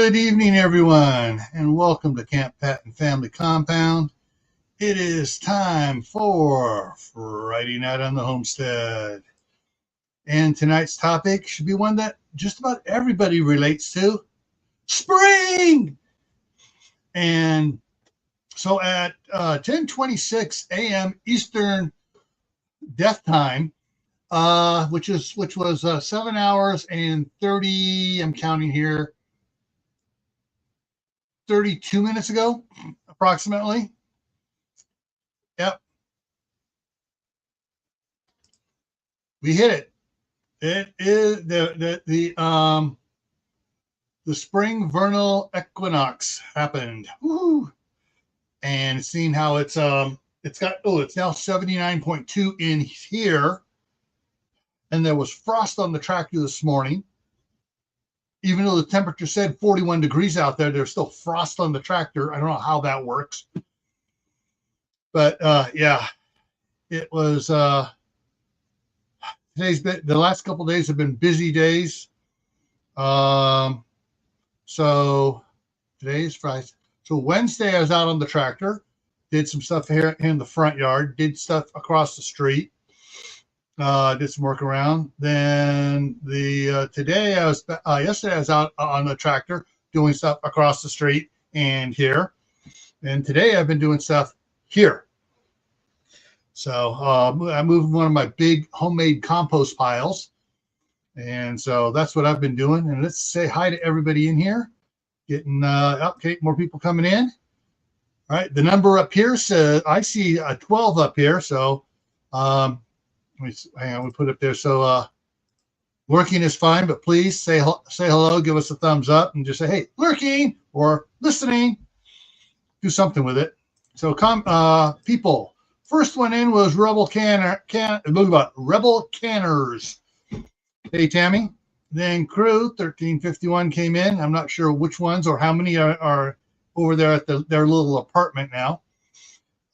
Good evening, everyone, and welcome to Camppatton Family Compound. It is time for Friday night on the Homestead. And tonight's topic should be one that just about everybody relates to: spring! And so at 10:26 a.m. Eastern Death Time, which was 7 hours and 30, I'm counting here, 32 minutes ago, approximately. Yep. We hit it. It is the spring vernal equinox happened. Woo! And seeing how it's now 79.2 in here. And there was frost on the tractor this morning. Even though the temperature said 41 degrees out there, there's still frost on the tractor. I don't know how that works. But yeah, it was the last couple of days have been busy days. So today's Friday. So Wednesday I was out on the tractor, did some stuff here in the front yard, did stuff across the street. Did some work around. Then yesterday I was out on the tractor doing stuff across the street and here. And today I've been doing stuff here. So I moved one of my big homemade compost piles. And so that's what I've been doing. And let's say hi to everybody in here. Getting okay, more people coming in. All right, the number up here says I see a 12 up here. So hang on, we put it there. So lurking is fine, but please say hello, give us a thumbs up, and just say, hey, lurking or listening. Do something with it. So people. First one in was Rebel Canners. Hey, Tammy. Then Crew 1351 came in. I'm not sure which ones or how many are over there at their little apartment now.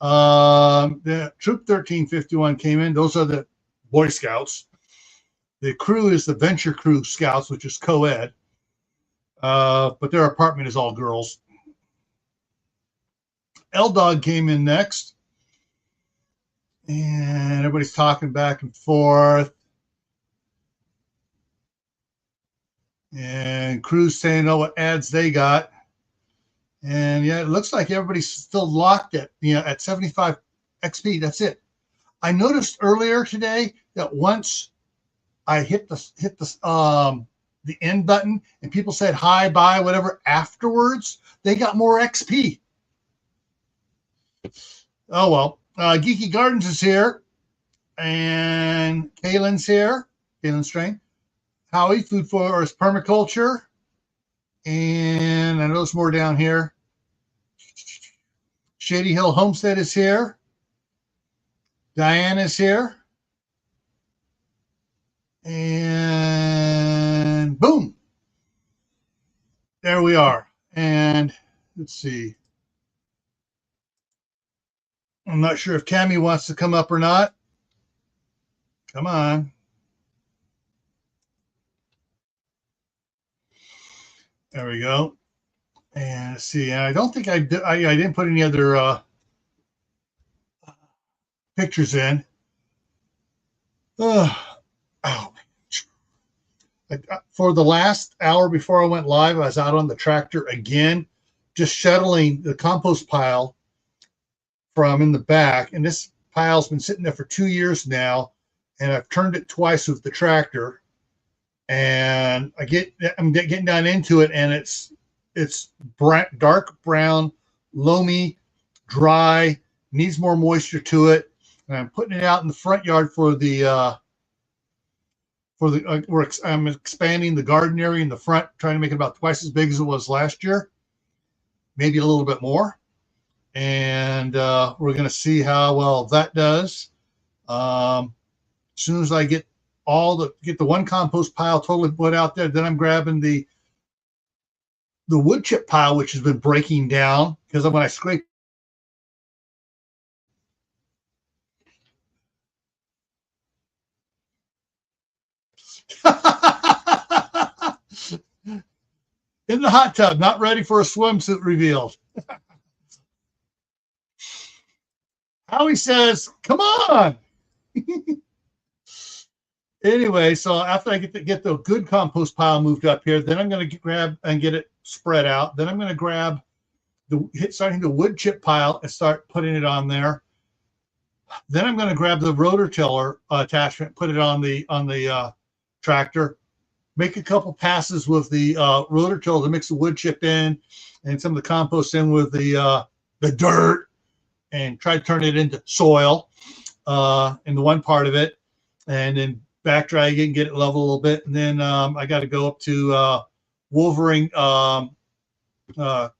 The Troop 1351 came in. Those are the Boy Scouts. The Crew is the Venture Crew Scouts, which is co-ed. But their apartment is all girls. L-Dog came in next. And everybody's talking back and forth. And Crew's saying, oh, what ads they got. And yeah, it looks like everybody's still locked at 75 XP. That's it. I noticed earlier today that once I hit the end button and people said hi, bye, whatever afterwards, they got more XP. Oh well. Geeky Gardens is here, and Kaylin's here. Kaylin Strain. Howie, Food Forest Permaculture, and I know there's more down here. Shady Hill Homestead is here. Diane is here. And boom. There we are. And let's see. I'm not sure if Cammie wants to come up or not. Come on. There we go. And let's see. And I don't think I didn't put any other pictures in. For the last hour before I went live, I was out on the tractor again, just shuttling the compost pile from in the back. And this pile's been sitting there for 2 years now, and I've turned it twice with the tractor. And I'm getting down into it, and it's dark brown, loamy, dry, needs more moisture to it. And I'm putting it out in the front yard I'm expanding the garden area in the front, trying to make it about twice as big as it was last year, maybe a little bit more. And we're going to see how well that does. As soon as I get the one compost pile totally put out there, then I'm grabbing the wood chip pile, which has been breaking down because when I scrape in the hot tub, not ready for a swimsuit revealed. Howie says, come on. Anyway, so after I get the good compost pile moved up here, then I'm going to grab and get it spread out. Then I'm going to grab starting the wood chip pile and start putting it on there. Then I'm going to grab the rototiller attachment, put it on the tractor, make a couple passes with the rototiller to mix the wood chip in and some of the compost in with the dirt, and try to turn it into soil in the one part of it, and then back drag it and get it level a little bit. And then I got to go up to Wolverine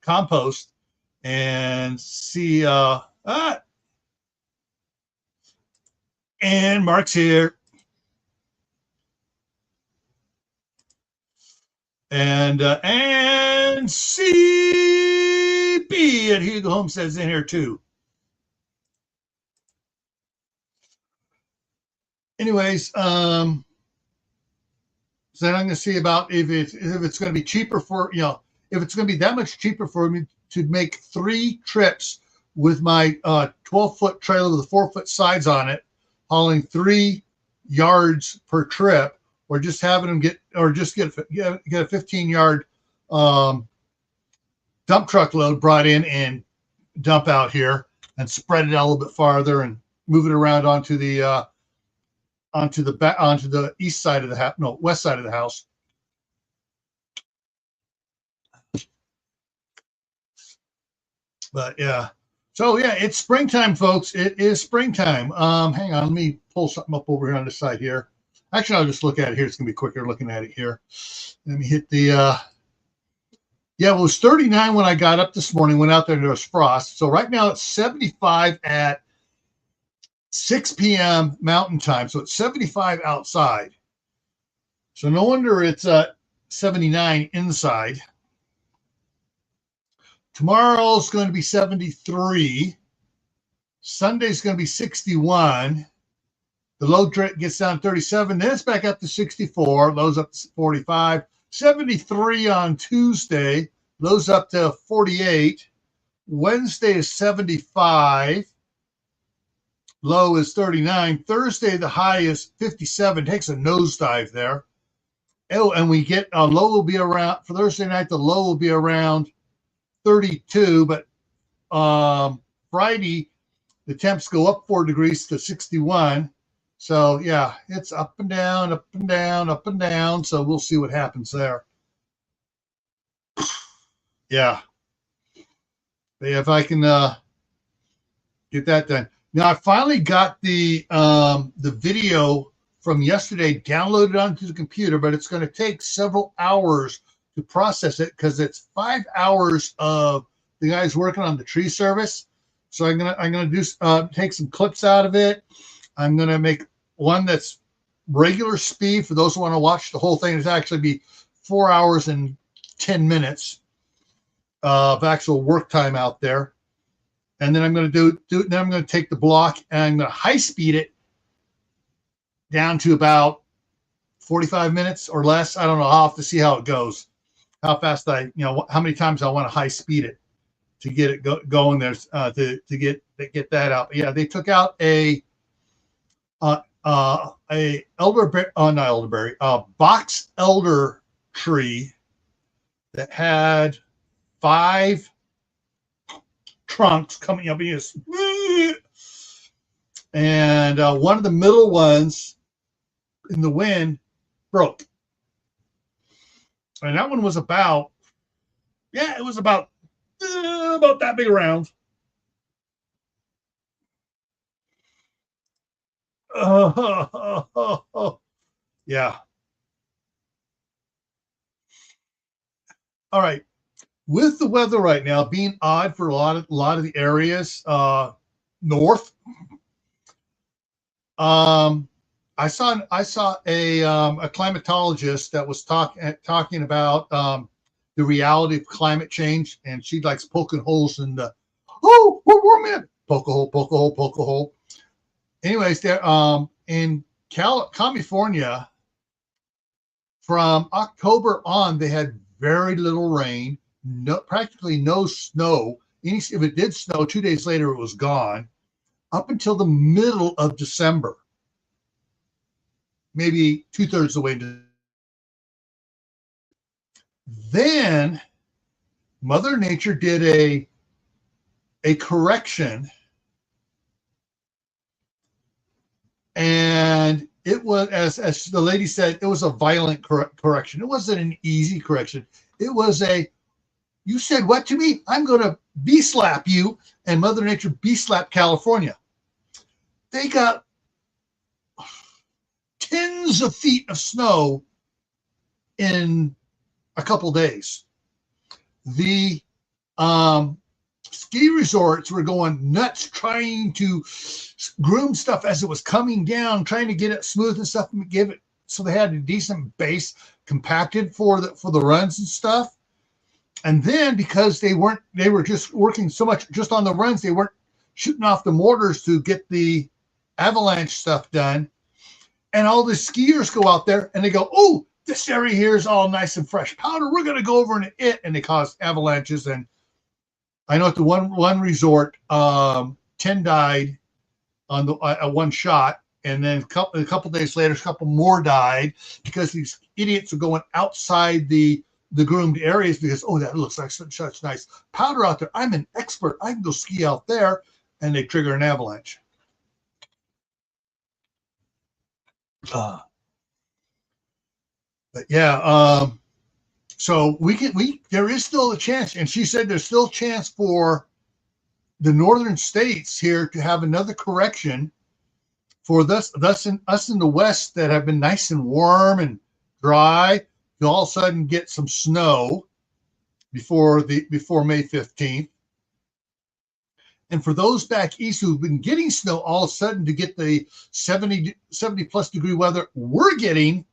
compost and see. And Mark's here. And CB at Hugo Homestead's in here too. Anyways, so then I'm going to see about if it's going to be cheaper for, if it's going to be that much cheaper for me to make 3 trips with my 12-foot trailer with 4-foot sides on it, hauling 3 yards per trip, or just having them get a 15-yard dump truck load brought in and dump out here and spread it out a little bit farther and move it around onto the east side of the house, no, west side of the house. But yeah, so yeah, it's springtime, folks. It is springtime. Hang on, let me pull something up over here on this side here. Actually, I'll just look at it here. It's gonna be quicker looking at it here. Let me hit the yeah, it was 39 when I got up this morning, went out there and there was frost. So right now it's 75 at 6 p.m. Mountain Time. So it's 75 outside. So no wonder it's 79 inside. Tomorrow's going to be 73. Sunday's going to be 61. The low gets down to 37. Then it's back up to 64. Low's up to 45. 73 on Tuesday. Low's up to 48. Wednesday is 75. Low is 39. Thursday, the high is 57. Takes a nosedive there. Oh, and we get a low will be around for Thursday night. The low will be around 32, but Friday the temps go up 4 degrees to 61. So yeah, it's up and down, up and down, up and down. So we'll see what happens there. Yeah, if I can get that done. Now I finally got the video from yesterday downloaded onto the computer, but it's going to take several hours to process it because it's 5 hours of the guys working on the tree service. So I'm gonna do take some clips out of it. I'm gonna make one that's regular speed for those who want to watch the whole thing. It's actually be 4 hours and 10 minutes of actual work time out there. And then I'm going to then I'm going to take the block and I'm going to high speed it down to about 45 minutes or less. I don't know. I'll have to see how it goes, how fast how many times I want to high speed it to get it going there to get that out. But yeah, they took out a box elder tree that had 5 trunks coming up here, and one of the middle ones in the wind broke, and that one was about about that big around. Yeah. All right. With the weather right now being odd for a lot of the areas north, I saw a climatologist that was talking about the reality of climate change, and she likes poking holes in the we're warming, poke a hole. Anyways, there in California from October on, they had very little rain, practically no snow. If it did snow, 2 days later it was gone, up until the middle of December, maybe 2/3 of the way into. Then Mother Nature did a correction, and it was, as the lady said, it was a violent correction. It wasn't an easy correction. It was you said what to me? I'm going to bee slap you. And Mother Nature bee slapped California. They got tens of feet of snow in a couple days. The ski resorts were going nuts trying to groom stuff as it was coming down, trying to get it smooth and stuff, and give it so they had a decent base compacted for the runs and stuff. And then because they were just working so much just on the runs, they weren't shooting off the mortars to get the avalanche stuff done. And all the skiers go out there and they go, oh, this area here is all nice and fresh powder. We're going to go over into it. And they cause avalanches. And I know at the one resort, 10 died on the one shot. And then a couple days later, a couple more died because these idiots are going outside the groomed areas because, oh, that looks like such nice powder out there. I'm an expert. I can go ski out there. And they trigger an avalanche. But yeah, so there is still a chance. And she said there's still a chance for the northern states here to have another correction for us in the west that have been nice and warm and dry. You all of a sudden get some snow before May 15th. And for those back east who've been getting snow all of a sudden to get the 70 plus degree weather we're getting,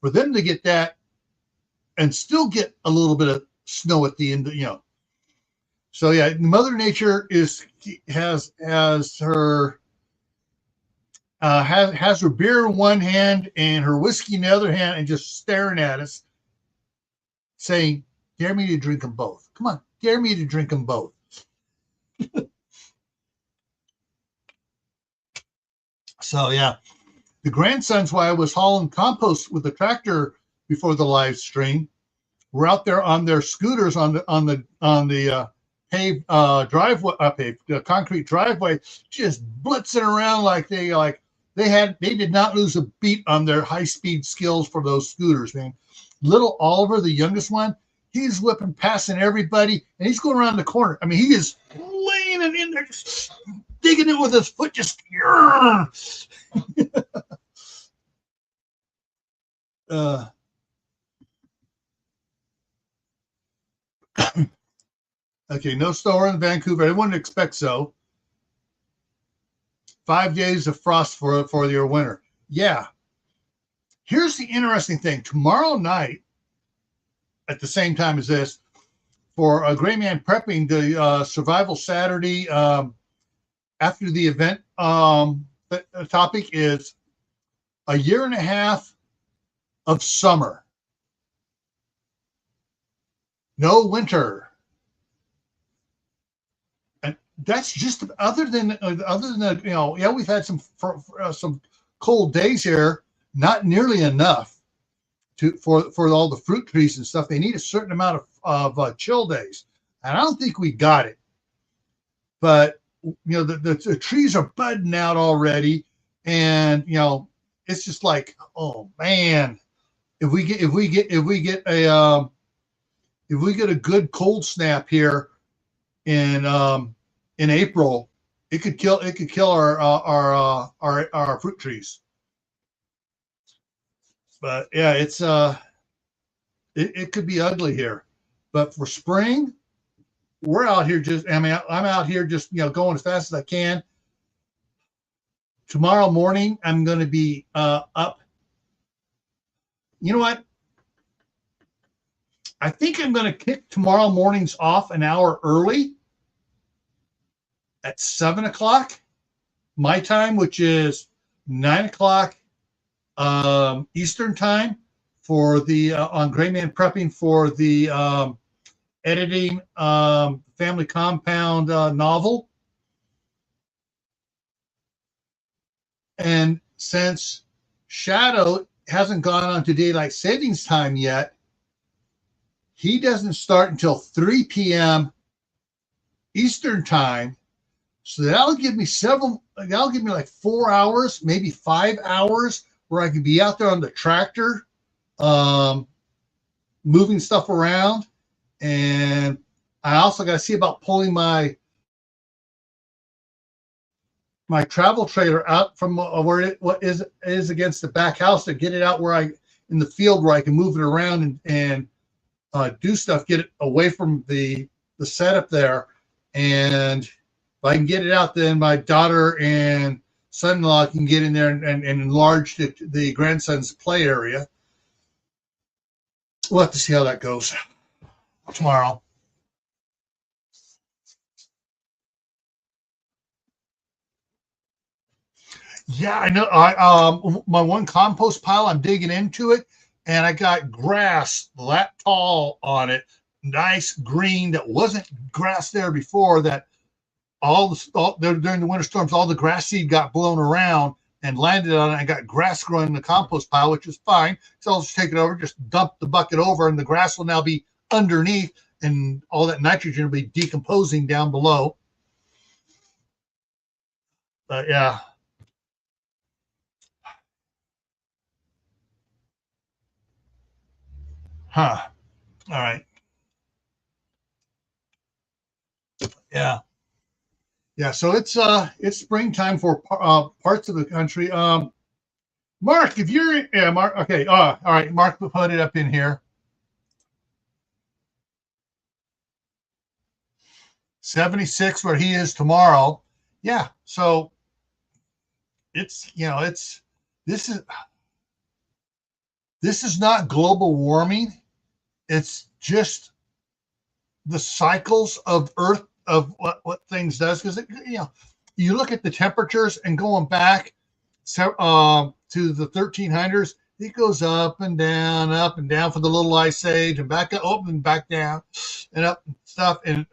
for them to get that and still get a little bit of snow at the end, So yeah, Mother Nature has her beer in one hand and her whiskey in the other hand and just staring at us, saying, "Dare me to drink them both. Come on, dare me to drink them both." So yeah, the grandsons, while I was hauling compost with the tractor before the live stream, were out there on their scooters on the paved driveway, the concrete driveway, just blitzing around like they did not lose a beat on their high speed skills for those scooters, man. Little Oliver, the youngest one, he's whipping, passing everybody, and he's going around the corner. I mean, he is laying it in there, just digging it with his foot, just okay, no snow in Vancouver. I wouldn't expect so. 5 days of frost for your winter. Yeah. Here's the interesting thing. Tomorrow night, at the same time as this, for a Gray Man Prepping, the Survival Saturday after the event, the topic is a year and a half of summer. No winter. And that's just other than we've had some cold days here, not nearly enough for all the fruit trees and stuff. They need a certain amount of chill days, and I don't think we got it. But the trees are budding out already, and it's just like, oh man, if we get a good cold snap here in April, it could kill our fruit trees. But yeah, it could be ugly here. But for spring, we're out here I'm out here just going as fast as I can. Tomorrow morning, I'm going to be up. You know what? I think I'm going to kick tomorrow mornings off an hour early at 7 o'clock my time, which is 9 o'clock Eastern time, for the on Gray Man prepping for the editing Family Compound novel. And since Shadow hasn't gone on to daylight savings time yet, he doesn't start until 3 p.m. Eastern time. So that'll give me like 4 hours, maybe 5 hours where I can be out there on the tractor, moving stuff around. And I also got to see about pulling my travel trailer out from where it is against the back house to get it out in the field where I can move it around and do stuff, get it away from the setup there. And if I can get it out, then my daughter and son-in-law can get in there and enlarge the grandson's play area. We'll have to see how that goes tomorrow. Yeah, I know. My one compost pile, I'm digging into it, and I got grass that tall on it, nice green that wasn't grass there before. That during the winter storms, all the grass seed got blown around and landed on it. I got grass growing in the compost pile, which is fine. So I'll just take it over, just dump the bucket over, and the grass will now be underneath, and all that nitrogen will be decomposing down below. But yeah. Huh. All right. Yeah. Yeah. So it's springtime for parts of the country. Mark, if you're Mark, okay. All right. Mark put it up in here. 76 where he is tomorrow. Yeah. So this is not global warming. It's just the cycles of Earth, of what things does. Because you look at the temperatures and going back to the 1300s, it goes up and down for the little ice age, and back up and back down and up and stuff. And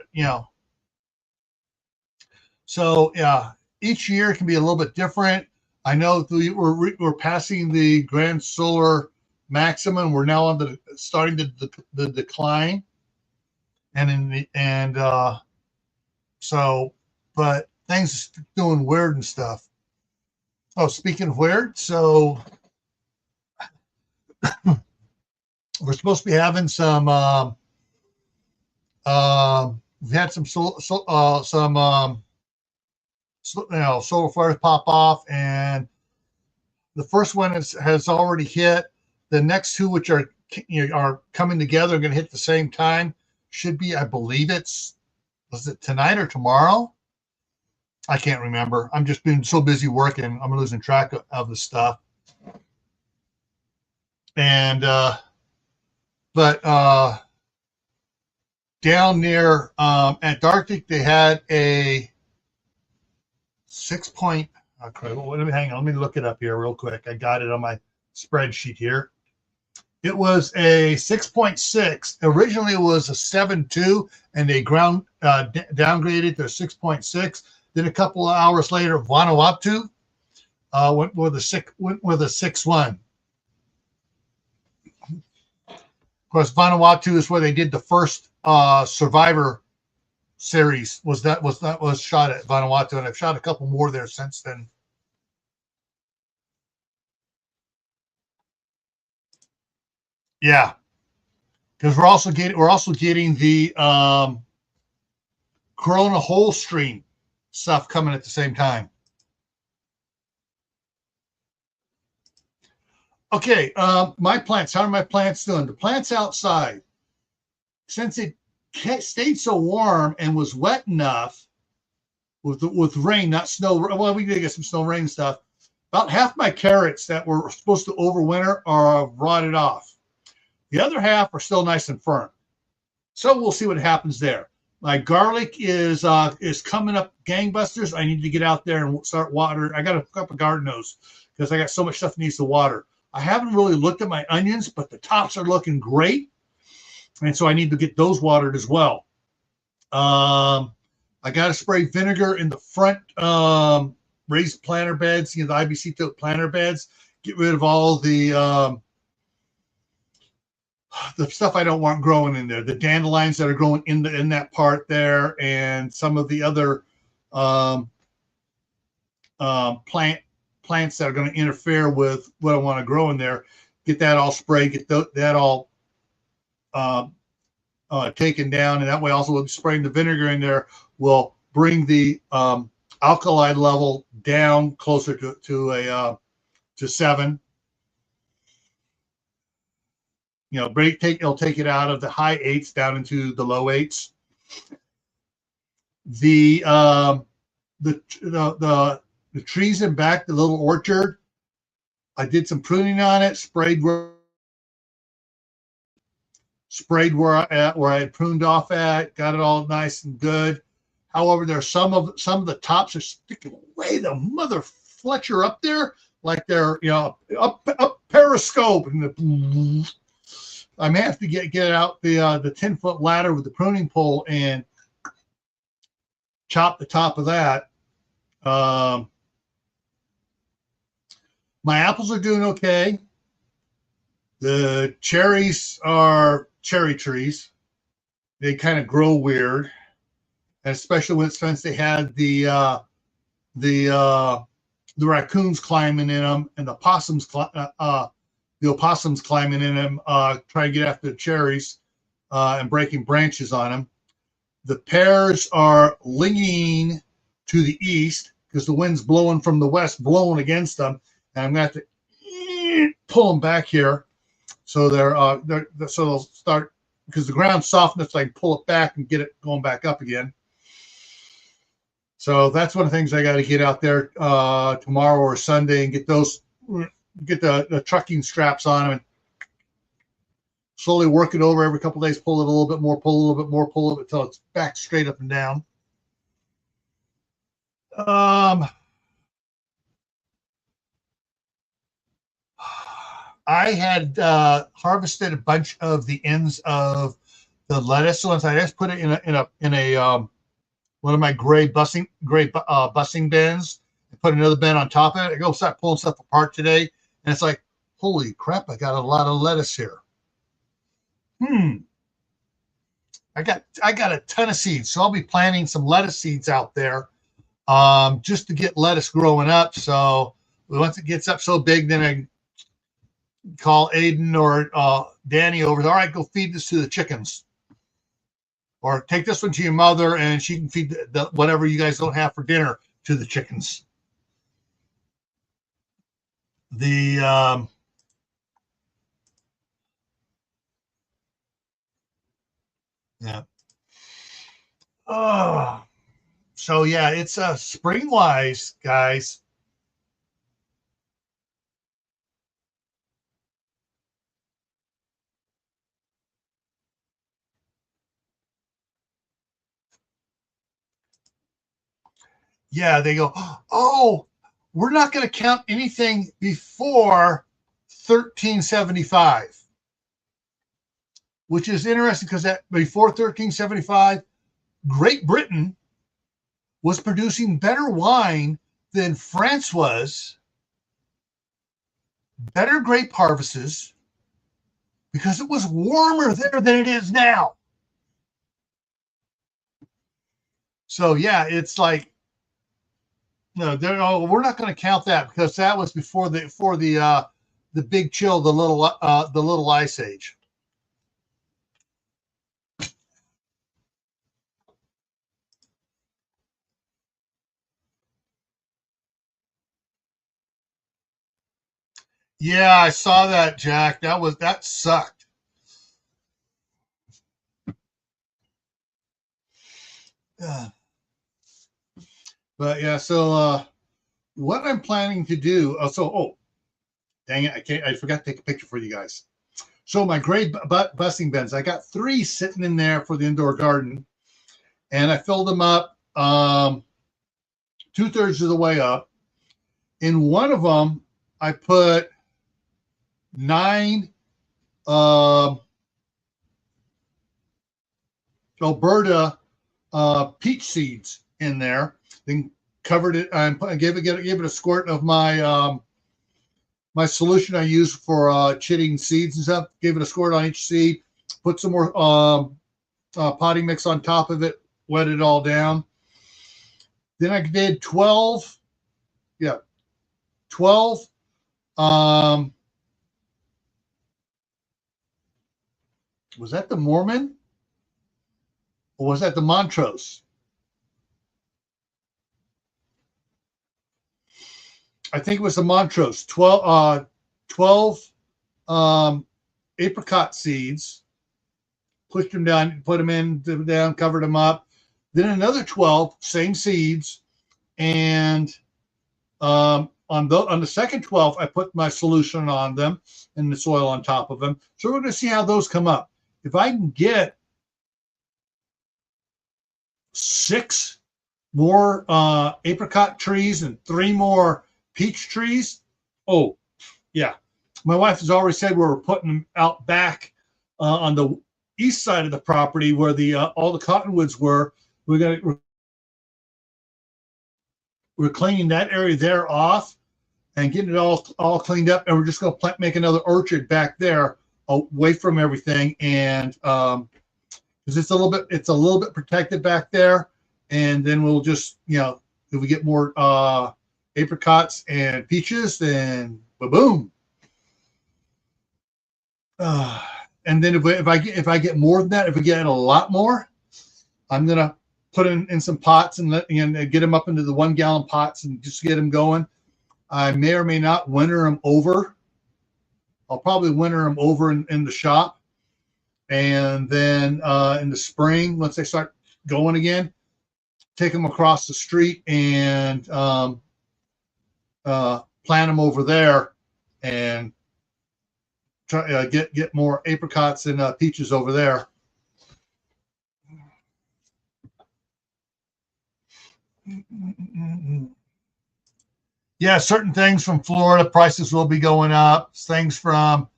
so yeah, each year can be a little bit different. I know we're passing the grand solar maximum. We're now on starting the decline, so, but things are doing weird and stuff. Oh, speaking of weird, so we're supposed to be having some. We've had some solar flares pop off, and the first one has already hit. The next two, which are coming together, are going to hit at the same time. Should be, I believe was it tonight or tomorrow? I can't remember. I'm just been so busy working, I'm losing track of the stuff. And but down near Antarctic, they had a 6 point. Okay, well, hang on. Let me look it up here real quick. I got it on my spreadsheet here. It was a 6.6. Originally, it was a 7.2, and they downgraded to 6.6. Then a couple of hours later, Vanuatu went with a 6.1. Of course, Vanuatu is where they did the first Survivor series. Was shot at Vanuatu, and I've shot a couple more there since then. Yeah, because we're also getting the Corona whole stream stuff coming at the same time. Okay, my plants. How are my plants doing? The plants outside, since it stayed so warm and was wet enough with rain, not snow. Well, we did get some snow rain stuff. About half my carrots that were supposed to overwinter are rotted off. The other half are still nice and firm. So we'll see what happens there. My garlic is coming up gangbusters. I need to get out there and start watering. I got to hook up a garden hose because I got so much stuff that needs to water. I haven't really looked at my onions, but the tops are looking great. And so I need to get those watered as well. I got to spray vinegar in the front raised planter beds, the IBC tilt planter beds. Get rid of all the stuff I don't want growing in there. The dandelions that are growing in that part there, and some of the other plants that are going to interfere with what I want to grow in there. Get that all sprayed. Get that all taken down, and that way also spraying the vinegar in there will bring the alkali level down closer to 7. It'll take it out of the high 8s down into the low 8s. The trees in back, the little orchard, I did some pruning on it, sprayed where I had pruned off at, got it all nice and good. However, there's some of the tops are sticking way the mother Fletcher up there, like they're up periscope, and I may have to get out the 10-foot ladder with the pruning pole and chop the top of that. My apples are doing okay. The cherries are cherry trees. They kind of grow weird, and especially since they had the raccoons climbing in them and the opossums climbing in them, trying to get after the cherries and breaking branches on them. The pears are leaning to the east because the wind's blowing from the west, blowing against them, and I'm going to have to pull them back here. So they'll start, because the ground's soft enough so I can pull it back and get it going back up again. So that's one of the things I got to get out there tomorrow or Sunday and get the trucking straps on them and slowly work it over every couple of days, pull it a little bit more, pull a little bit more, pull it until it's back straight up and down. I had harvested a bunch of the ends of the lettuce. So once I just put it in a one of my gray bussing bins, and put another bin on top of it. I go start pulling stuff apart today, and it's like, holy crap! I got a lot of lettuce here. I got a ton of seeds, so I'll be planting some lettuce seeds out there, just to get lettuce growing up. So once it gets up so big, then I call Aiden or Danny over there. All right, go feed this to the chickens, or take this one to your mother and she can feed the whatever you guys don't have for dinner to the chickens. So yeah, it's spring wise, guys. Yeah, they go, oh, we're not going to count anything before 1375, which is interesting because that before 1375, Great Britain was producing better wine than France was, better grape harvests, because it was warmer there than it is now. So yeah, it's like, no, we're not going to count that because that was before the big chill, the little ice age. Yeah, I saw that, Jack. That sucked. But yeah, so what I'm planning to do. Dang it! I forgot to take a picture for you guys. So my gray busting bins, I got 3 sitting in there for the indoor garden, and I filled them up 2/3 of the way up. In one of them, I put 9 Alberta peach seeds in there. Then covered it and gave it a squirt of my my solution I use for chitting seeds and stuff. Gave it a squirt on each seed. Put some more potting mix on top of it. Wet it all down. Then I did 12. Yeah, 12. Was that the Mormon? Or was that the Montrose? I think it was the Montrose. 12 apricot seeds. Pushed them down, put them down, covered them up. Then another 12, same seeds. And on the second 12, I put my solution on them and the soil on top of them. So we're going to see how those come up. If I can get 6 more apricot trees and 3 more peach trees, oh, yeah. My wife has already said we were putting them out back on the east side of the property where the all the cottonwoods were. We're cleaning that area there off and getting it all cleaned up, and we're just going to make another orchard back there away from everything, and because it's a little bit protected back there, and then we'll just, you know, if we get more apricots and peaches, then boom. And then if I get more than that, if we get a lot more, I'm gonna put in some pots and get them up into the 1 gallon pots and just get them going. I may or may not winter them over. I'll probably winter them over in the shop, and then in the spring, once they start going again, take them across the street and plant them over there, and try get more apricots and peaches over there. Yeah, certain things from Florida, prices will be going up. Things from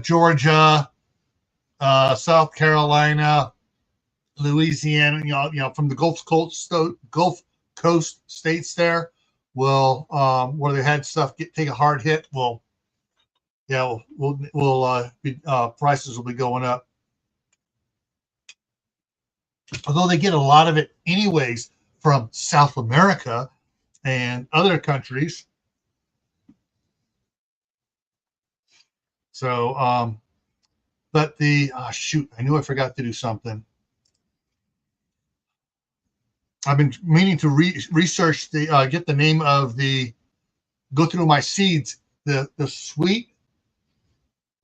Georgia, South Carolina, Louisiana, you know, from the Gulf Coast states there, will where they had stuff take a hard hit. Well, yeah, prices will be going up. Although they get a lot of it anyways from South America and other countries. So, but shoot, I knew I forgot to do something. I've been meaning to research get the name of go through my seeds, the sweet,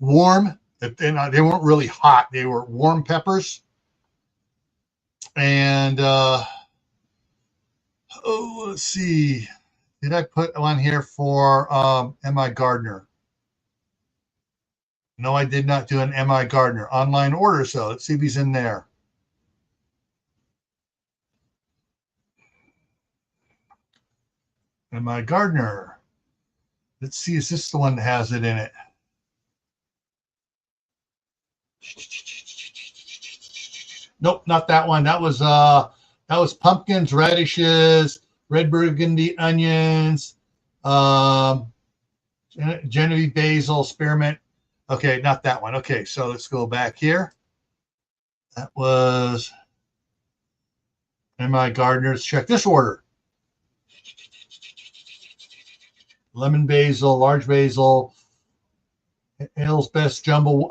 warm, and they weren't really hot. They were warm peppers. And let's see. Did I put one here for M.I. Gardner? No, I did not do an M.I. Gardner online order. So let's see if he's in there. M.I. Gardner. Let's see. Is this the one that has it in it? Nope, not that one. That was pumpkins, radishes, red burgundy onions, Genevieve basil, spearmint. Okay, not that one. Okay, so let's go back here. That was M.I. Gardner's. Check this order. Lemon basil, large basil, Hale's Best Jumbo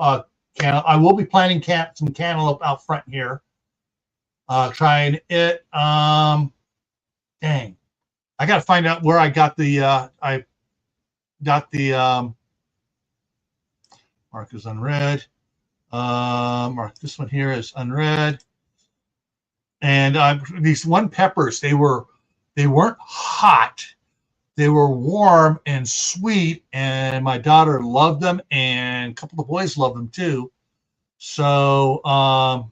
I will be planting some cantaloupe out front here. Trying it. Dang, I got to find out where I got the. Mark is unread. Mark, this one here is unread. And these one peppers, they weren't hot. They were warm and sweet, and my daughter loved them, and a couple of boys loved them too. So let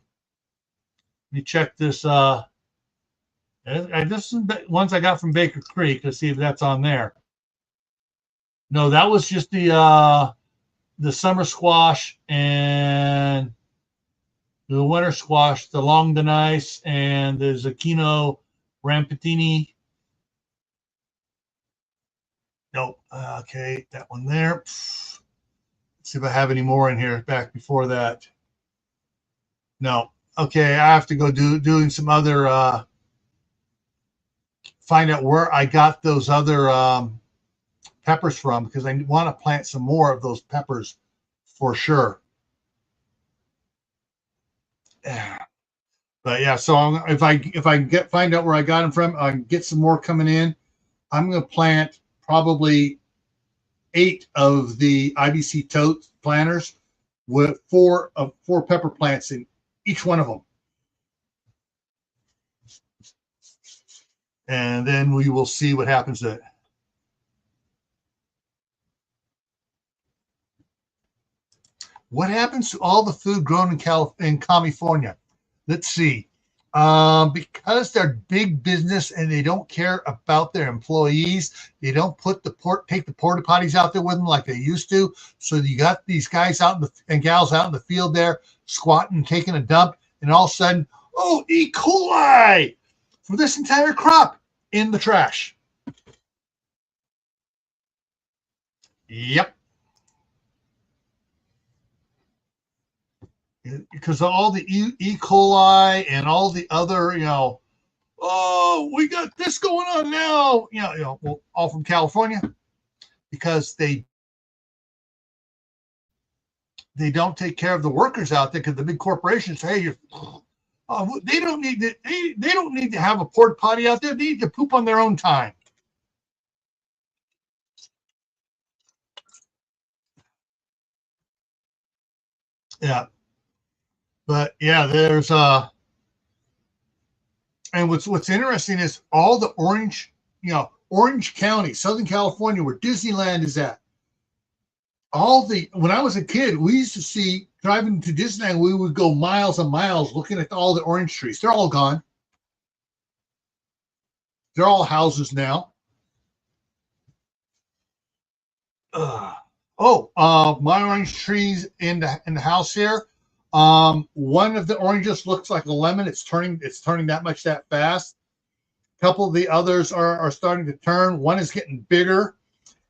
me check this. This is the ones I got from Baker Creek. Let's see if that's on there. No, that was just the the summer squash and the winter squash, the longanice and the zucchino rampantini. Nope. Okay, that one there. Let's see if I have any more in here back before that. No. Okay, I have to go doing some other find out where I got those other peppers from, because I want to plant some more of those peppers for sure. Yeah. But yeah, so if I find out where I got them from, I can get some more coming in. I'm going to plant probably 8 of the IBC tote planters with 4 pepper plants in each one of them. And then we will see what happens to it. What happens to all the food grown in California? Let's see. Because they're big business and they don't care about their employees, they don't take the porta potties out there with them like they used to. So you got these guys and gals out in the field there squatting, taking a dump, and all of a sudden, oh, E. coli for this entire crop in the trash. Yep. Because all the E. coli and all the other, oh, we got this going on now, well, all from California, because they don't take care of the workers out there, because the big corporations say, hey, they don't need to have a porta potty out there. They need to poop on their own time. Yeah. But yeah, there's and what's interesting is all the Orange County, Southern California, where Disneyland is at. When I was a kid, we used to see, driving to Disneyland, we would go miles and miles looking at all the orange trees. They're all gone. They're all houses now. My orange trees in the house here. One of the oranges looks like a lemon. It's turning that fast. A couple of the others are starting to turn. One is getting bigger,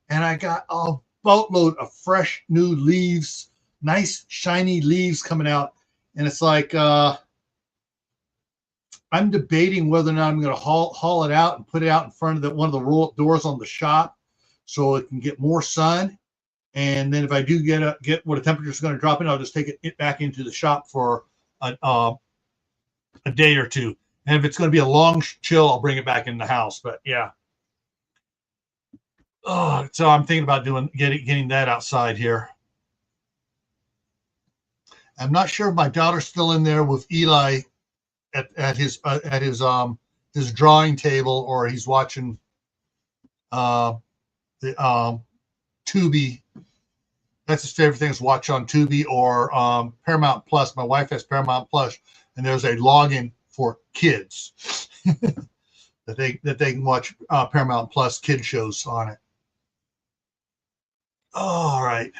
and I got a boatload of fresh new leaves, nice shiny leaves coming out. And it's like I'm debating whether or not I'm going to haul it out and put it out in front of one of the doors on the shop so it can get more sun. And then if I do get what a temperature is going to drop in, I'll just take it back into the shop for a day or two. And if it's going to be a long chill, I'll bring it back in the house. But yeah. So I'm thinking about getting that outside here. I'm not sure if my daughter's still in there with Eli at his drawing table, or he's watching the Tubi. That's his favorite thing, is watch on Tubi or Paramount Plus. My wife has Paramount Plus, and there's a login for kids that they can watch Paramount Plus kid shows on it. All right.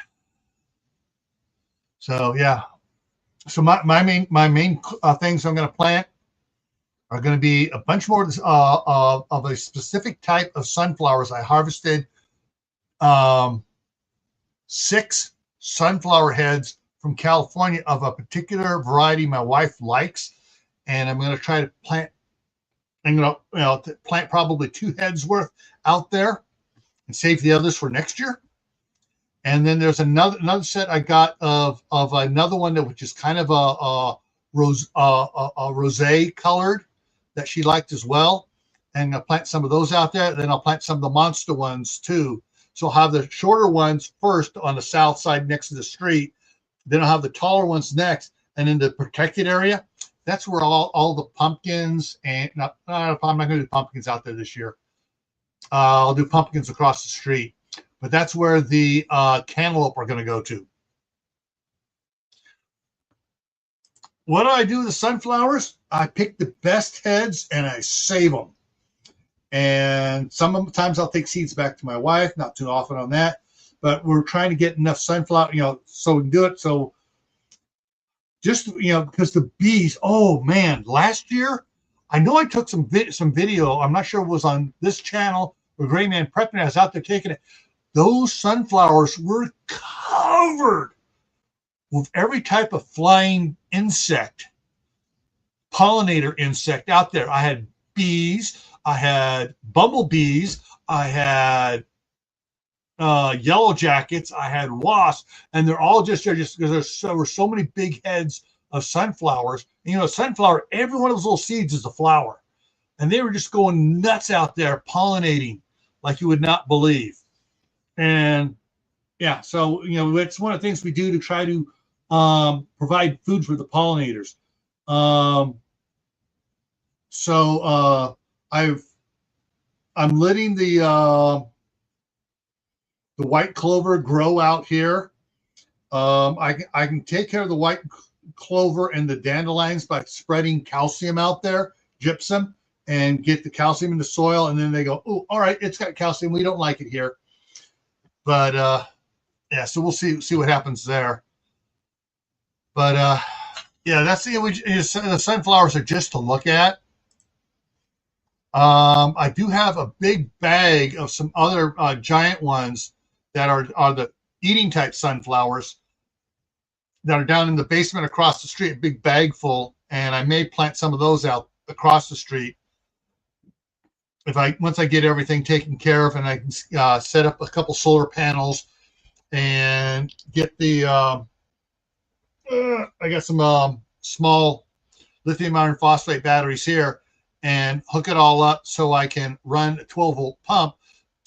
So yeah. So my main things I'm going to plant are going to be a bunch more of a specific type of sunflowers. I harvested 6 sunflower heads from California of a particular variety my wife likes, and I'm going to try to plant. I'm going to plant probably 2 heads worth out there and save the others for next year. And then there's another set I got of another one which is kind of a rosé colored that she liked as well. And I'll plant some of those out there. Then I'll plant some of the monster ones too. So I'll have the shorter ones first on the south side next to the street. Then I'll have the taller ones next. And in the protected area, that's where all the pumpkins and I'm not going to do pumpkins out there this year. I'll do pumpkins across the street. But that's where the cantaloupe are going to go to. What do I do with the sunflowers? I pick the best heads and I save them. And sometimes I'll take seeds back to my wife, not too often on that. but we're trying to get enough sunflower, so we can do it. So just, because the bees, oh man, last year, I know I took some video. I'm not sure it was on this channel or Gray Man Prepping. I was out there taking it. Those sunflowers were covered with every type of flying insect, pollinator insect out there. I had bees, I had bumblebees, I had yellow jackets, I had wasps, and they're all just there just because there were so many big heads of sunflowers. And, sunflower, every one of those little seeds is a flower, and they were just going nuts out there pollinating like you would not believe. And yeah, so it's one of the things we do to try to provide food for the pollinators. I'm letting the white clover grow out here. I can take care of the white clover and the dandelions by spreading calcium out there, gypsum, and get the calcium in the soil. And then they go, oh, all right, it's got calcium. We don't like it here. But yeah, so we'll see what happens there. But yeah, that's the sunflowers are just to look at. I do have a big bag of some other giant ones that are the eating type sunflowers that are down in the basement across the street, a big bag full, and I may plant some of those out across the street once I get everything taken care of, and I can set up a couple solar panels and get the I got some small lithium iron phosphate batteries here, and hook it all up so I can run a 12-volt pump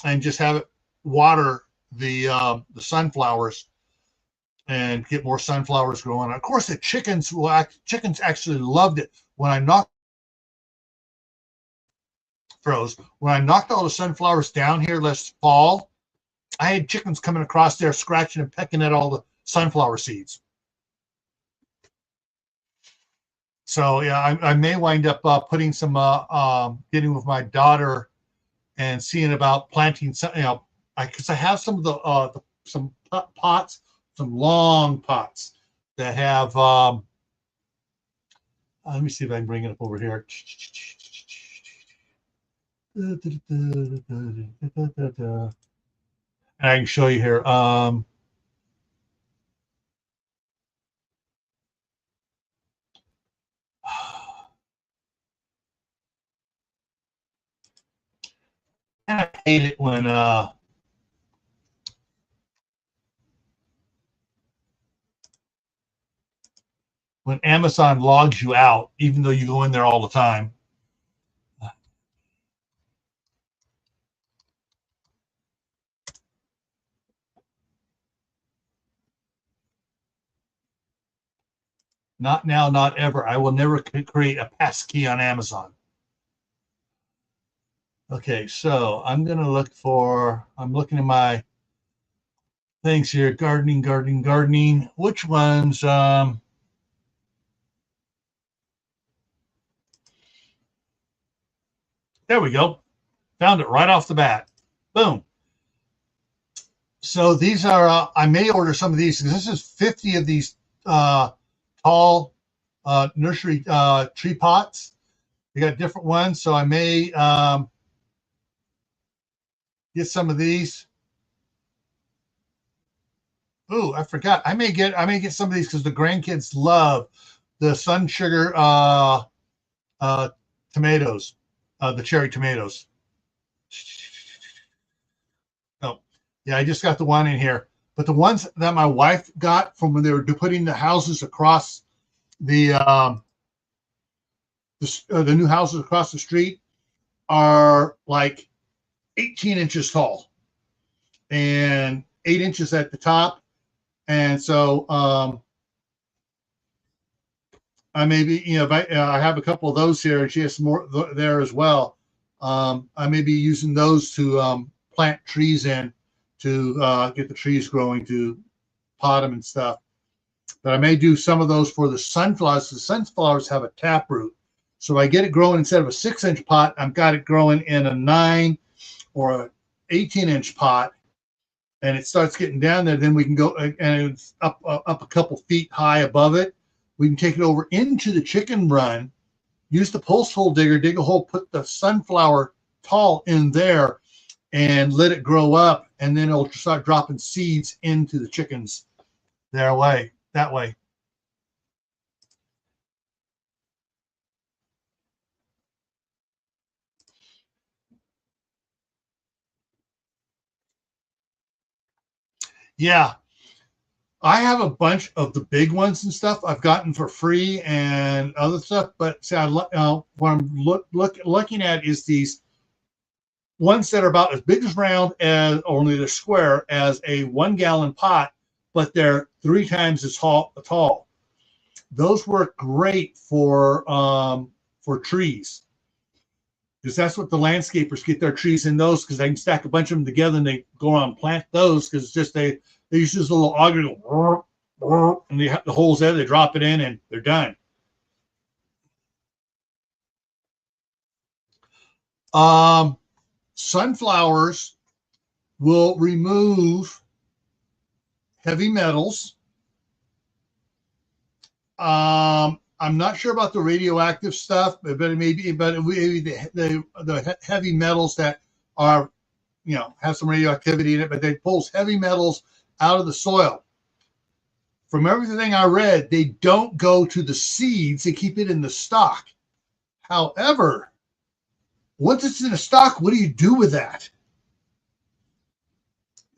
and just have it water the sunflowers and get more sunflowers growing. Of course, the chickens actually loved it when I knocked all the sunflowers down here last fall. I had chickens coming across there scratching and pecking at all the sunflower seeds. So yeah, I may wind up putting some getting with my daughter and seeing about planting some, because I have some of the some pots, some long pots that have. Let me see if I can bring it up over here. And I can show you here. I hate it when Amazon logs you out, even though you go in there all the time. Not now, not ever. I will never create a passkey on Amazon. Okay, so I'm going to I'm looking at my things here. Gardening. Which ones? There we go. Found it right off the bat. Boom. So these are, I may order some of these because this is 50 of these tall nursery tree pots. We got different ones, so I may get some of these. Oh, I forgot. I may get some of these because the grandkids love the sun sugar tomatoes, the cherry tomatoes. Oh, yeah, I just got the one in here. But the ones that my wife got from when they were putting the houses across the new houses across the street are like 18 inches tall and 8 inches at the top. And so I may be, if I have a couple of those here, and she has some more there as well. I may be using those to plant trees in to get the trees growing, to pot them and stuff. But I may do some of those for the sunflowers. The sunflowers have a taproot. So I get it growing instead of a 6-inch pot, I've got it growing in a 9 or an 18-inch pot. and it starts getting down there, then we can go, and it's up a couple feet high above it. We can take it over into the chicken run, use the pulse hole digger, dig a hole, put the sunflower tall in there, and let it grow up, and then it'll start dropping seeds into the chickens that way. Yeah, I have a bunch of the big ones and stuff I've gotten for free and other stuff, but see, what I'm looking at is these ones that are about as big as round as, only they're square as a 1 gallon pot, but they're 3 times as tall. Those work great for trees, because that's what the landscapers get their trees in, those, because they can stack a bunch of them together and they go around and plant those, because it's just they use this little auger to go, and they have the holes there, they drop it in and they're done. Sunflowers will remove heavy metals. I'm not sure about the radioactive stuff, but maybe the heavy metals that are, have some radioactivity in it, but they pull heavy metals out of the soil. From everything I read, they don't go to the seeds; they keep it in the stalk. However, once it's in a stalk, what do you do with that?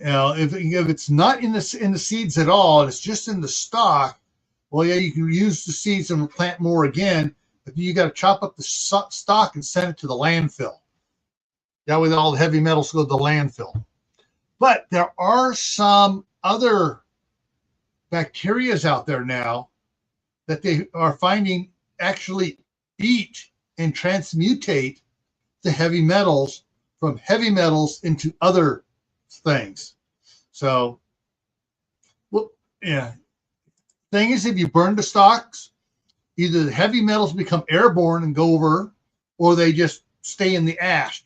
If it's not in the seeds at all, and it's just in the stalk, well, yeah, you can use the seeds and plant more again, but you got to chop up the stalk and send it to the landfill. That way, all the heavy metals go to the landfill. But there are some other bacteria out there now that they are finding actually eat and transmutate the heavy metals from heavy metals into other things. So, well, yeah. Thing is, if you burn the stalks, either the heavy metals become airborne and go over, or they just stay in the ash.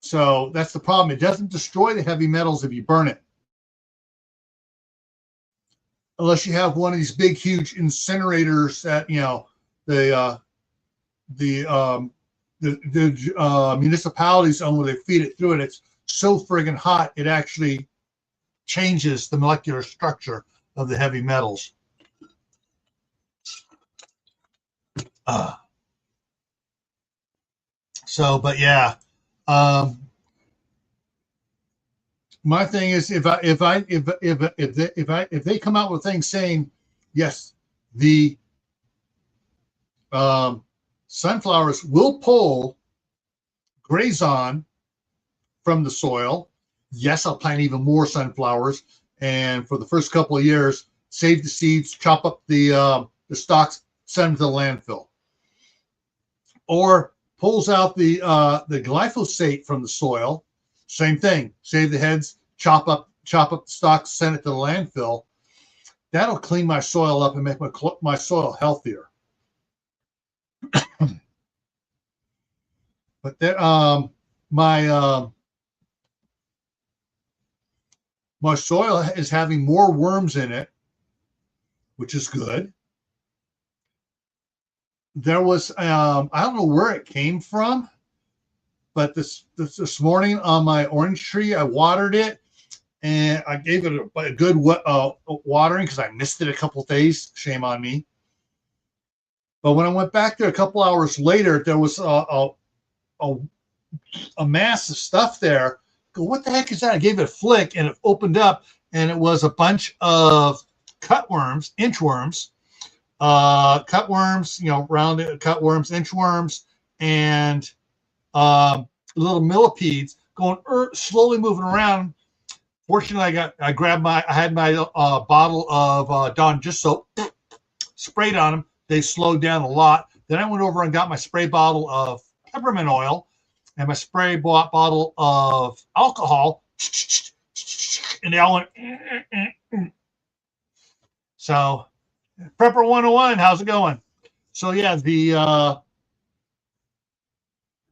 So that's the problem. It doesn't destroy the heavy metals if you burn it, unless you have one of these big, huge incinerators that the municipalities own, where they feed it through it. It's so friggin' hot, it actually changes the molecular structure of the heavy metals. But yeah, my thing is, if they come out with things saying, yes, the sunflowers will pull grazon from the soil, yes, I'll plant even more sunflowers, and for the first couple of years, save the seeds, chop up the stalks, send them to the landfill. Or pulls out the glyphosate from the soil, same thing, save the heads, chop up the stalks, send it to the landfill. That'll clean my soil up and make my soil healthier. But there, my soil is having more worms in it, which is good. There was, I don't know where it came from, but this morning on my orange tree, I watered it, and I gave it a good watering because I missed it a couple days. Shame on me. But when I went back there a couple hours later, there was a mass of stuff there. Go, what the heck is that? I gave it a flick, and it opened up, and it was a bunch of cutworms, inchworms, rounded cutworms, inchworms, and little millipedes going slowly moving around. Fortunately, I had my bottle of Dawn Dish soap, sprayed on them. They slowed down a lot. Then I went over and got my spray bottle of peppermint oil and my spray bottle of alcohol, and they all went. So, Prepper 101, how's it going? So yeah,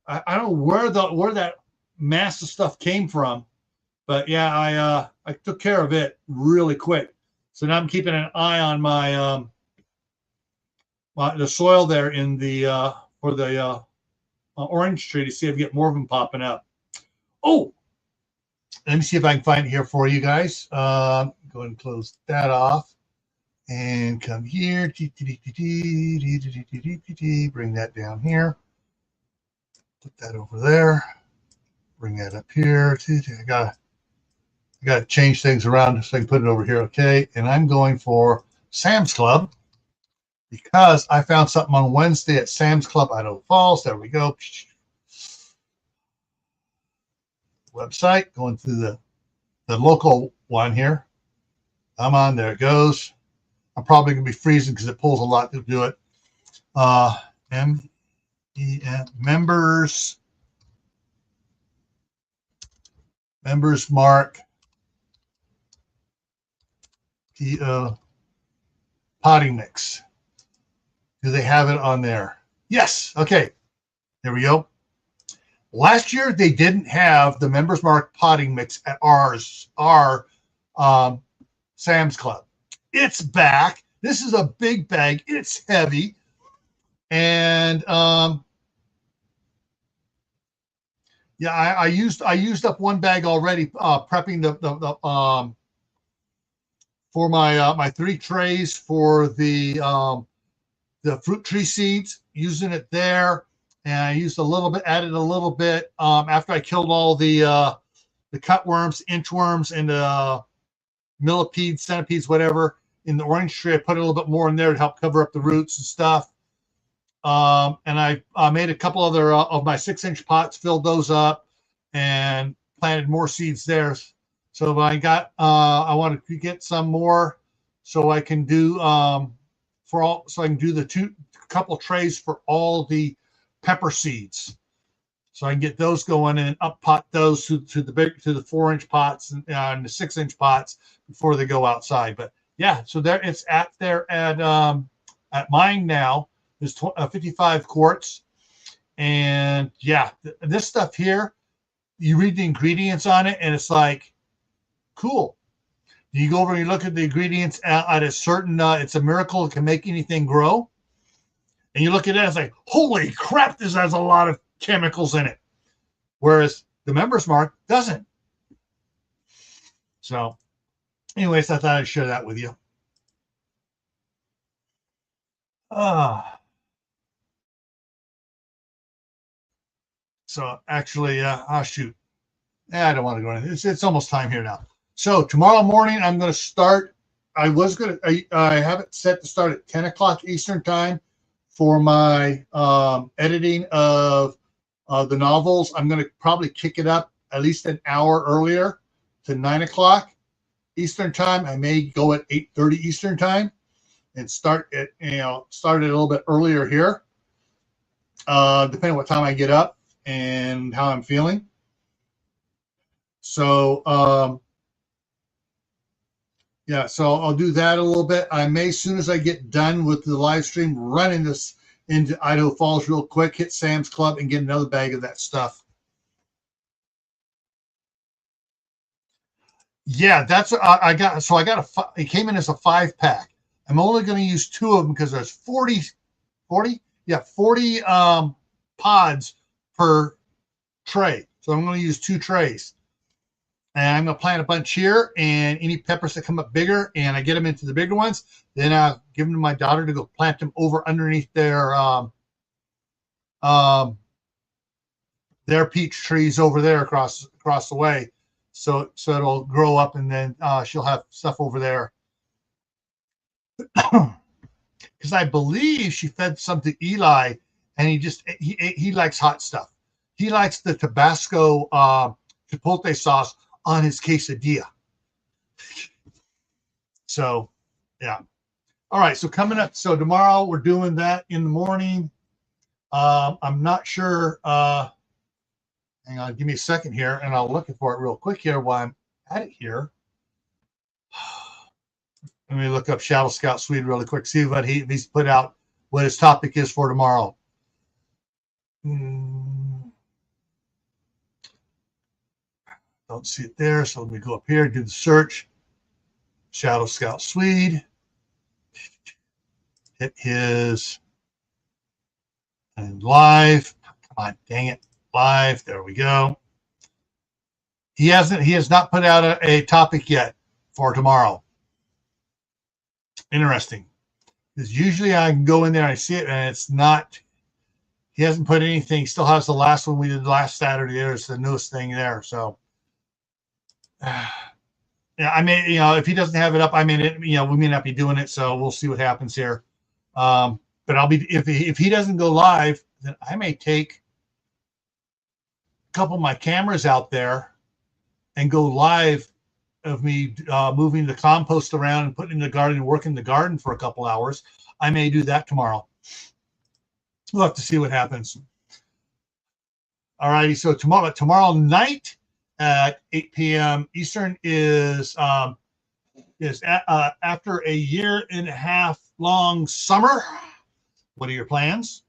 I don't know where that mass of stuff came from, But yeah, I took care of it really quick. So now I'm keeping an eye on my the soil there in the for the orange tree to see if I get more of them popping up. Oh, let me see if I can find it here for you guys. Go ahead and close that off and come here. Bring that down here. Put that over there. Bring that up here. I gotta change things around so I can put it over here. Okay, and I'm going for Sam's Club because I found something on Wednesday at Sam's Club, Idaho Falls. There we go. Website, going through the local one here. I'm on, there it goes. I'm probably gonna be freezing because it pulls a lot to do it. Members mark potting mix. Do they have it on there? Yes. Okay. There we go. Last year they didn't have the Members Mark potting mix at our Sam's Club. It's back. This is a big bag. It's heavy, and yeah, I used up one bag already prepping the for my 3 trays for the fruit tree seeds, using it there. And I used a little bit, added a little bit after I killed all the cutworms, inchworms, and millipedes, centipedes, whatever in the orange tree. I put a little bit more in there to help cover up the roots and stuff. And I made a couple other of my 6-inch pots, filled those up, and planted more seeds there. So I got I wanted to get some more so I can do so I can do the couple trays for all the pepper seeds, so I can get those going and up pot those to the 4-inch pots and the 6-inch pots before they go outside. But yeah, so there it's at mine now. There's 55 quarts, and yeah, this stuff here, you read the ingredients on it and it's like cool. You go over and you look at the ingredients at a certain it's a miracle, it can make anything grow. And you look at it, it's like, holy crap, this has a lot of chemicals in it. Whereas the Members Mark doesn't. So, anyways, I thought I'd share that with you. So, actually, shoot. I don't want to go in. It's almost time here now. So, tomorrow morning, I'm going to start. I have it set to start at 10 o'clock Eastern time for my editing of the novels. I'm going to probably kick it up at least an hour earlier to 9 o'clock Eastern time. I may go at 8:30 Eastern time and start it a little bit earlier here, depending on what time I get up and how I'm feeling. So yeah, so I'll do that a little bit. I may, as soon as I get done with the live stream, run into Idaho Falls real quick, hit Sam's Club, and get another bag of that stuff. Yeah, that's I got. So I got it came in as a 5-pack. I'm only going to use 2 of them because there's 40 pods per tray. So I'm going to use 2 trays. And I'm going to plant a bunch here, and any peppers that come up bigger, and I get them into the bigger ones, then I'll give them to my daughter to go plant them over underneath their peach trees over there across the way. So it'll grow up, and then she'll have stuff over there. Because I believe she fed some to Eli, and he likes hot stuff. He likes the Tabasco chipotle sauce on his quesadilla. So, yeah. All right. So coming up. So tomorrow we're doing that in the morning. I'm not sure. Hang on. Give me a second here, and I'll look for it real quick here while I'm at it here. Let me look up Shadow Scout Swede really quick. See what he's put out. What his topic is for tomorrow. Don't see it there. So let me go up here, do the search. Shadow Scout Swede. Hit his and live. Come on, dang it. Live. There we go. He has not put out a topic yet for tomorrow. Interesting. Because usually I can go in there and I see it and it's not, he hasn't put anything. He still has the last one we did last Saturday. There's the newest thing there. So yeah, I may, if he doesn't have it up, I mean, we may not be doing it. So we'll see what happens here. But I'll be, if he doesn't go live, then I may take a couple of my cameras out there and go live of me moving the compost around and putting in the garden and working the garden for a couple hours. I may do that tomorrow. We'll have to see what happens. All righty. So tomorrow night at 8 p.m. Eastern is after a year and a half long summer. What are your plans?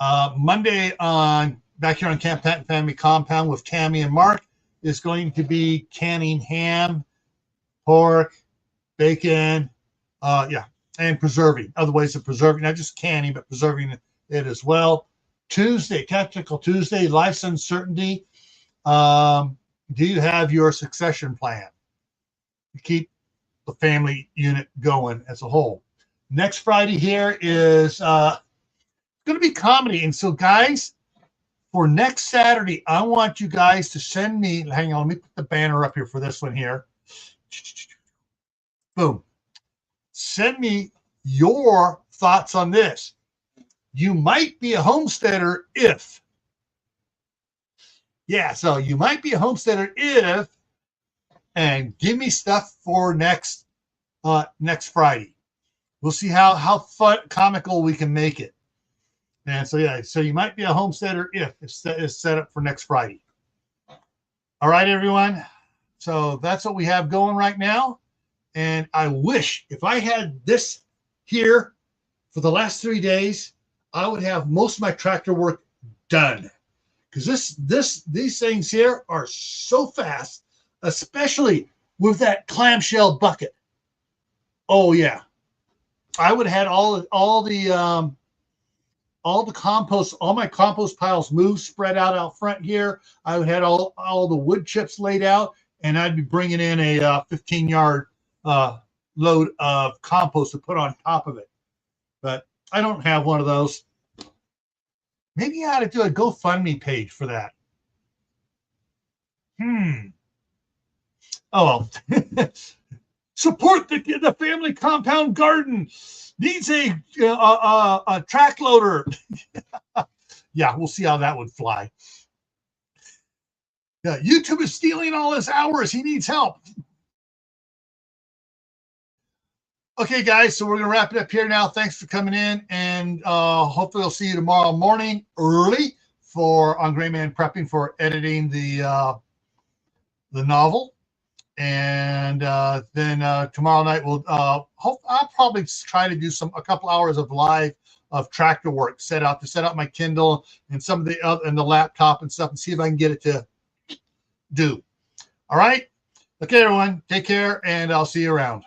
Monday back here on Camppatton Family Compound with Tammy and Mark is going to be canning ham, pork, bacon, and preserving. Other ways of preserving, not just canning, but preserving it as well. Tuesday, Tactical Tuesday, Life's Uncertainty. Do you have your succession plan to keep the family unit going as a whole? Next Friday here is going to be comedy. And so, guys, for next Saturday, I want you guys to send me, hang on, let me put the banner up here for this one here. Boom. Send me your thoughts on this. You might be a homesteader if. Yeah, so you might be a homesteader if, and give me stuff for next Friday. We'll see how fun, comical we can make it. And so, yeah, so you might be a homesteader if it's set up for next Friday. All right, everyone. So that's what we have going right now. And I wish if I had this here for the last 3 days, I would have most of my tractor work done. Because these things here are so fast, especially with that clamshell bucket. Oh, yeah. I would have had all the compost, all my compost piles moved, spread out front here. I would have had all the wood chips laid out, and I'd be bringing in a 15-yard load of compost to put on top of it. But I don't have one of those. Maybe I ought to do a GoFundMe page for that. Oh, well. Support the family compound garden. Needs a track loader. Yeah, we'll see how that would fly. Yeah, YouTube is stealing all his hours. He needs help. Okay, guys, so we're going to wrap it up here now. Thanks for coming in, and hopefully I'll see you tomorrow morning early on Gray Man Prepping for editing the novel. And then tomorrow night I'll probably try to do a couple hours of live of tractor work set up my Kindle and some of the other and the laptop and stuff and see if I can get it to do. All right. Okay, everyone. Take care, and I'll see you around.